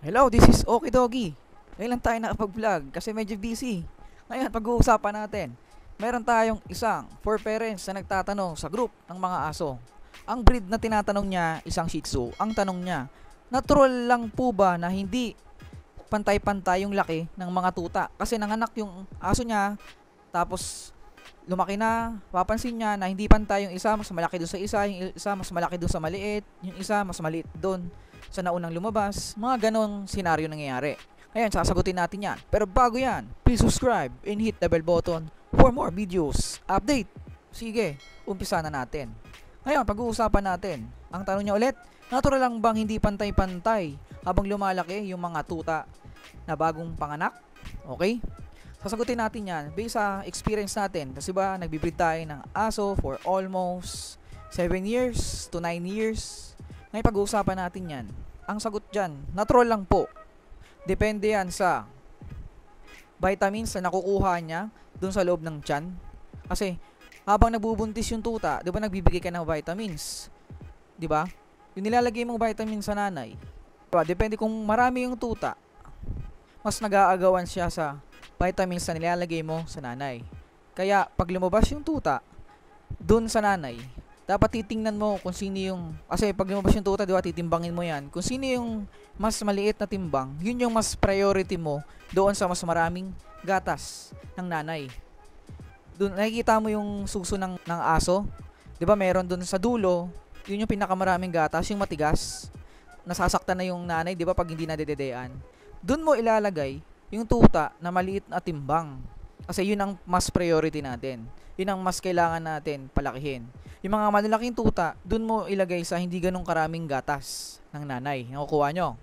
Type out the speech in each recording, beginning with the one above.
Hello, this is Okidogi. Ngayon lang tayo nakapag-vlog kasi medyo busy. Ngayon, pag-uusapan natin. Meron tayong isang for parents na nagtatanong sa group ng mga aso. Ang breed na tinatanong niya, isang Shih Tzu. Ang tanong niya, natural lang po ba na hindi pantay-pantay yung laki ng mga tuta? Kasi nanganak yung aso niya, tapos lumaki na, papansin niya na hindi pantay, yung isa mas malaki doon sa isa, yung isa mas malaki doon sa maliit, yung isa mas maliit doon sa naunang lumabas. Mga ganong senaryo nangyayari. Ngayon, sasagutin natin yan. Pero bago yan, please subscribe and hit the bell button for more videos. Update! Sige, umpisa na natin. Ngayon, pag-uusapan natin. Ang tanong niya ulit, natural lang bang hindi pantay-pantay habang lumalaki yung mga tuta na bagong panganak? Okay? Sasagutin natin yan based sa experience natin. Kasi ba, nagbibreed tayo ng aso for almost 7 years to 9 years. Ngayon, pag-uusapan natin yan. Ang sagot dyan, natural lang po. Depende yan sa vitamins na nakukuha niya dun sa loob ng tiyan. Kasi, habang nagbubuntis yung tuta, di ba nagbibigay ka ng vitamins? Di ba? Yung nilalagay mong vitamins sa nanay. Diba? Depende kung marami yung tuta, mas nag-aagawan siya sa vitamins na nilalagay mo sa nanay. Kaya, pag lumabas yung tuta dun sa nanay, dapat titingnan mo kung sino yung, kasi pag lumabas yung tuta, di ba, titimbangin mo yan. Kung sino yung mas maliit na timbang, yun yung mas priority mo doon sa mas maraming gatas ng nanay. Doon nakikita mo yung suso ng aso, di ba, meron doon sa dulo, yun yung pinakamaraming gatas, yung matigas. Nasasaktan na yung nanay, di ba, pag hindi nadededean. Doon mo ilalagay yung tuta na maliit na timbang. Kasi yun ang mas priority natin. Yun ang mas kailangan natin palakihin. Yung mga malalaking tuta, dun mo ilagay sa hindi ganong karaming gatas ng nanay. Nakukuha nyo.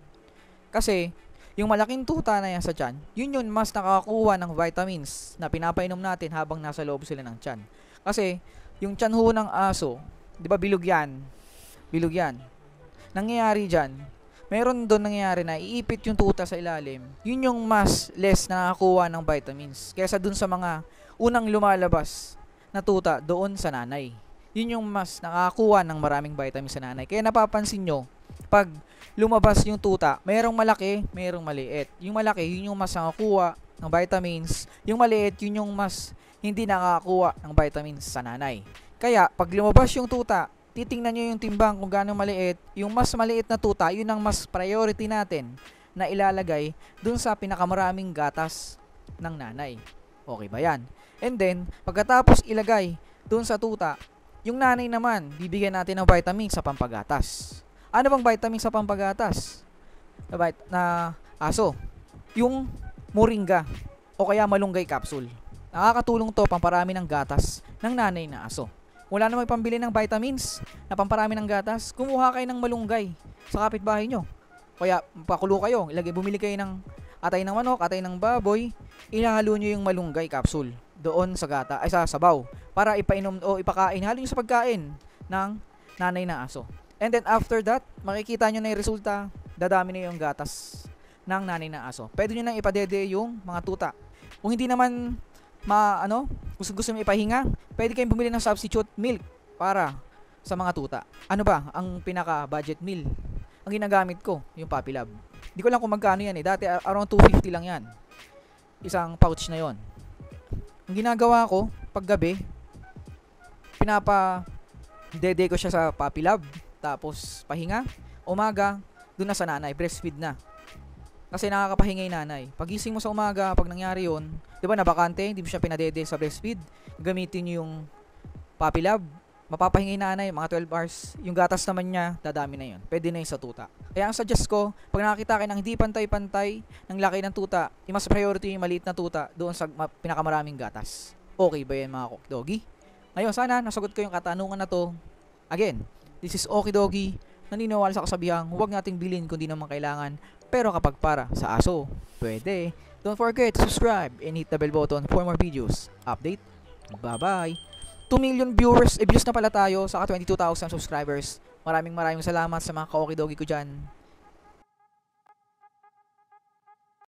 Kasi, yung malaking tuta na yan sa tiyan, yun mas nakakakuha ng vitamins na pinapainom natin habang nasa loob sila ng tiyan. Kasi, yung tiyan ho ng aso, di ba bilog yan? Bilog yan. Nangyayari dyan, meron doon nangyayari na iipit yung tuta sa ilalim. Yun yung mas less na nakakuha ng vitamins kaysa dun sa mga unang lumalabas na tuta doon sa nanay. Yun yung mas nakakuha ng maraming vitamins sa nanay. Kaya napapansin nyo, pag lumabas yung tuta, mayroong malaki, mayroong maliit. Yung malaki, yun yung mas nakakuha ng vitamins. Yung maliit, yun yung mas hindi nakakakuha ng vitamins sa nanay. Kaya, pag lumabas yung tuta, titingnan nyo yung timbang kung gaano maliit. Yung mas maliit na tuta, yun ang mas priority natin na ilalagay dun sa pinakamaraming gatas ng nanay. Okay ba yan? And then, pagkatapos ilagay dun sa tuta, yung nanay naman, bibigyan natin ng vitamin sa pampagatas. Ano bang vitamin sa pampagatas? Na aso. Yung moringa o kaya malunggay capsule. Nakakatulong to pamparami ng gatas ng nanay na aso. Wala na magpambili ng vitamins na pamparami ng gatas, kumuha kayo ng malunggay sa kapitbahay nyo. Kaya pakulo kayo, bumili kayo ng atay ng manok, atay ng baboy, ihalo nyo yung malunggay capsule doon sa sa sabaw para ipainom o ipakain, halo nyo sa pagkain ng nanay na aso. And then after that, makikita nyo na yung resulta, dadami na yung gatas ng nanay na aso. Pwede nyo nang ipadede yung mga tuta. Kung hindi naman gusto mo ipahinga, pwede kayong bumili ng substitute milk para sa mga tuta. Ano ba ang pinaka-budget meal? Ang ginagamit ko, yung Puppy Love. Hindi ko lang kung magkano yan eh. Dati around 250 lang yan. Isang pouch na yon. Ang ginagawa ko, paggabi, pinapa-dede ko siya sa Puppy Love. Tapos, pahinga. Umaga, dun na sa nanay. Breastfeed na. Kasi nakakapahinga yung nanay. Pagising mo sa umaga, pag nangyari yun, di ba nabakante, hindi mo siya pinadede sa breastfeed, gamitin nyo yung Puppy Love, mapapahinga yung nanay, mga 12 hours, yung gatas naman niya, dadami na yun. Pwede na yung sa tuta. Kaya ang suggest ko, pag nakakita kayo ng hindi pantay-pantay ng laki ng tuta, yung mas priority yung maliit na tuta doon sa pinakamaraming gatas. Okay ba yan mga Okidogi? Ngayon, sana nasagot ko yung katanungan na to. Again, this is Okidogi. Naniniwala sa kasabihang, huwag nating bilhin kung di naman kailangan. Pero kapag para sa aso, pwede. Don't forget to subscribe and hit the bell button for more videos. Update. Bye-bye. 2 million views na pala tayo sa 22,000 subscribers. Maraming salamat sa mga ka-Okidogi ko dyan.